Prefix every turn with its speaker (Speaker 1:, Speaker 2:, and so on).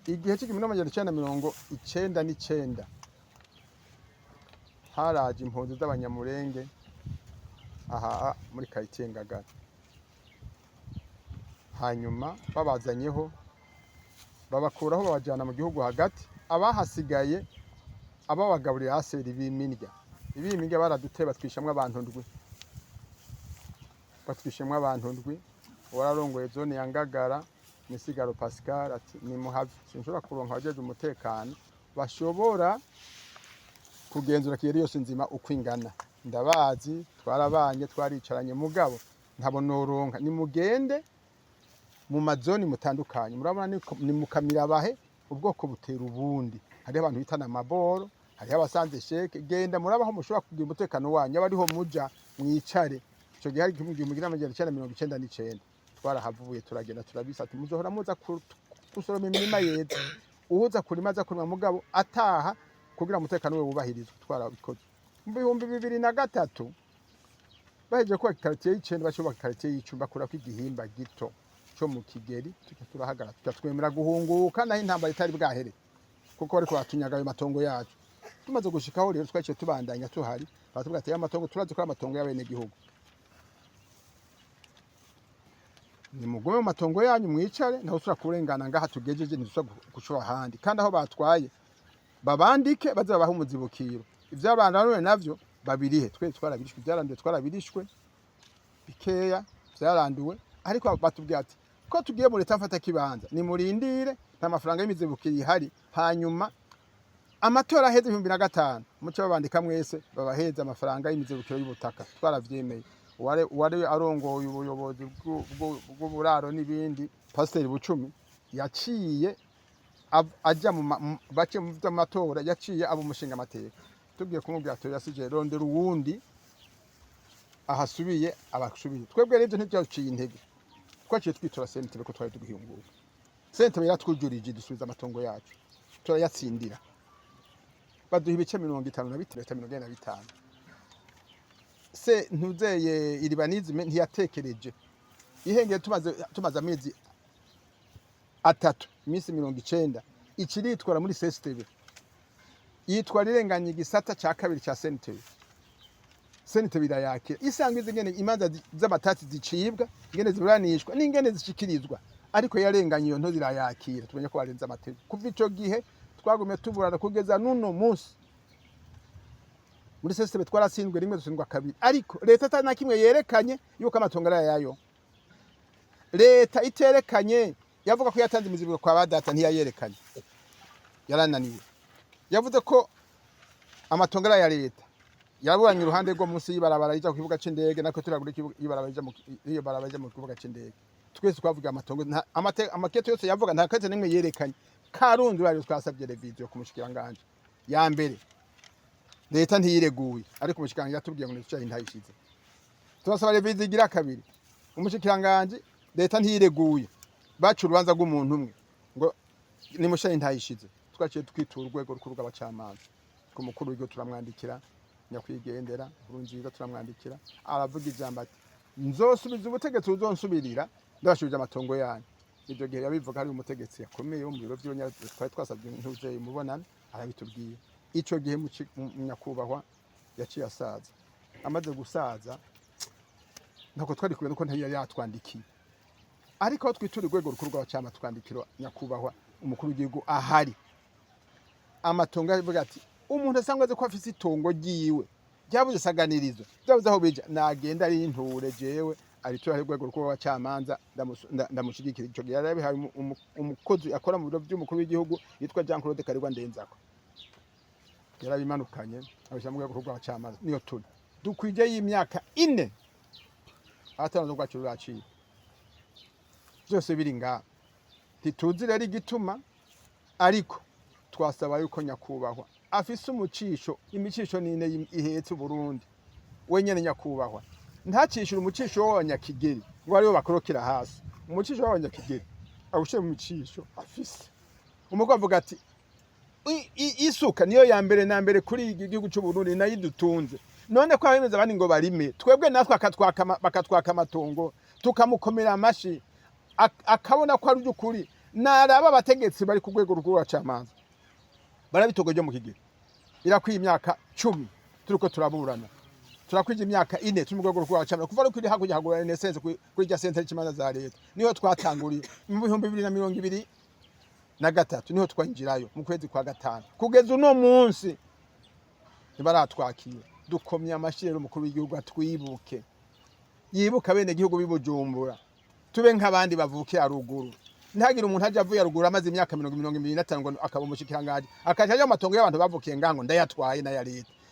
Speaker 1: igihe cy'igihumbi n'amajana icenda mirongo icenda n'icenda haraje impunzi z'abanyamurenge aha muri quartier Ngagara, hanyuma babazanyeho babakuraho babajyana mu gihugu hagati, abahasigaye ababagaburira haseri b'imirya baraduteye batwishamwe abantu ndwi wararongoye zone ya Ngagara Misigaro Pascal ati nimuhave sinshobora kuronka abajeje umutekano bashobora kugenzura kiyeri yose nzima uko ingana, ndabazi twarabanye twaricaranye mugabo ntabo noronka nimugende mu mazoni mutandukanye, murabona ni mukamirabahe ubwoko butera ubundi, hari abantu bitana amaboro, hari abasanze sheke, genda murabaho mushobora kugira umutekano wanyu abariho muja mwicare. Ico gihe hari igihumbi n'amajana icenda mirongo icenda n'icenda twarahavuye turagenda turabisa ati muzohora muza gusoroma imirima yeze, uhuza kurima aza kurima mugabo ataha kugira umutekano we wubahirizwe. Twarabikoze mu bihumbi 2003 baheje ko quartier y'icenda bashobora quartier y'icumba bakura kw'igihimba gito cyo mu Kigeri turahagara twemera guhunguka naho intambara itari bwahere kuko bari kwatunyaga ayo matongo yacu. Tumaze gushikaho rero twaciye tubandanya tuhari batubwira ati amatongo turazi ko amatongo y'abene gihugu, nimugume mu matongo yanyu mwicare naho usura kurengana ngaha tugejeje ntidusaba gushora handi, kandi aho batwaye babandike baze babaha umuzibukiro. Ivy'abana none navyo babirihe, twe twarabirishwe, byaranduwe twarabirishwe bikeya byaranduwe, ariko batubwira ati ko tugiye muri leta mfata kibanza nimurindire nta mafaranga y'imizibukiro ihari, hanyuma amatora aheze 2005 muco babandika mwese babaheza amafaranga y'imizibukiro y'ubutaka. Twaravyemeye wari arongoye ubuyobozi bw'uburaro n'ibindi Pasiteri Bucumi yaciye ajya mu bace mu vy'amatora, yaciye abo umushinga amateka tugiye kumubwira ati yasije rondera uwundi ahasubiye abasubiye. Twebwe rero ntibyaciye intege, twaciye twitura sentebe ko twari tugihunguka. Sentebe yatwujurije dusubiza amatongo yacu turayatsindira, baduha ibice 55 se ntuzeye iribanizime ntiyatekereje ihengeye tumaze amezi atatu iminsi 90 ikiritwara muri sestebe yitwara irenganye igisata ca kabiri ca sentebe irayakira isanga izingene imanza z'amatati zicibwa ingene ziburanishwa n'ingene zishikirizwa, ariko yarenganye iyo nto zirayakira. Tumenye ko barenze amategeko. Kuva ico gihe twagume tuburana kugeza nuno munsi muri sestebe twarasindwe rimwe dusindwa kabiri, ariko leta atana kimwe yerekanye yuko amatongo ari yayo. Leta iterekanye yavuga ko yatanze imizigo kwa badata ntiyayerekanye, yarananiwe. Yavuze ko amatongo ari ya leta, yaburanye uruhande rwo munsi y'ibarabara rija ku kibuga c'indege, nako turagura ibarabara rija mu kibuga c'indege. Twese twavuga amatongo amaketo yose yavuga nta kaze nimwe yerekanye. Karundi bari twasabye revision ku mushikiranganje ya mbere, leta ntiyireguye, ariko umushikiranganje yatubwiye ngo nicyo ntayishize. Turasaba revision igira kabiri, umushikiranganje leta ntiyireguye, bacu urubanza rw'umuntu umwe ngo nimushaye ntayishize. Twaciye twitura urwego rukuru rw'abacamanza ku mukuru w'igihugu turamwandikira, nyakwigendera Nkurunziza turamwandikira, aravuga ijambo ati nzosubiza ubutegetsi uzonsubirira ndabashubije amatongo yanyu. Ibyo gihe yabivuga hari umutegetsi yakomeye wo mu biro by'abanya twari twasabye ntuje mubonana, arabitubwiye. Ico gihe nyakubahwa yaciye asaza, amaze gusaza ntako twari kubera uko ntiyari yatwandikiye, ariko twitura urwego rukuru rw'abacama twandikira nyakubahwa umukuru w'igihugu ahari. Amatongo avuga ati umuntu asangwaze ko afise itongo ryiwe ryabuze saganirizo byabuze aho bija nagenda ari inture jewe ari cyo urwego rukuru rw'abacamanza ndamushigikira. Ico gihe yarabihaye umukozi akora mu biro by'umukuru w'igihugu yitwa Jean Claude Karirwa Ndenzako, yarabimanukanye abisha mu rwego rw'abacamanza. Niyo turi dukwije y'imyaka 4 atano rwacu ruraciye byose biri nga ntituzi rero igituma, ariko twasaba yuko nyakubahwa afise umucisho, imicisho nine ihetse Burundi wenyene nyakubahwa ntacishira umucisho w'abanyakigeri ngo aribo bakorokera hasi. Umucisho w'abanyakigeri awushe mu micisho afise umugabo avuga ati isuka niyo ya mbere na mbere kuri igihugu cy'u Burundi nayidutunze, none ko abemeza abandi ngo barime twebwe natwe bakatwaka amatongo tukamukomera amashi akabona ko ari ukuri naraba abategetsi bari ku rwego rw'ubucamanza barabitogoje mu kigero irakwiye imyaka 10 turiko turaburana turakwije imyaka 4 turi mu rwego rw'ubucamanza kuva ari kuri hakurya hagura renaissance kuri rya centre y'imanza za leta niho twatanguriye mu 2023 niho twinjirayo mu kwezi kwa gatanu kugeza uno munsi ntibaratwakira dukomye amashirero mukuru w'igihugu atwibuke yibuka bene gihugu bibujumbura tube nk'abandi bavuke aruguru ntagire umuntu aje avuye aruguru amaze imyaka 25 ngo akaba umushikiranganje akaje amatongo y'abantu bavukiye ngango ndayatwaye na ya leta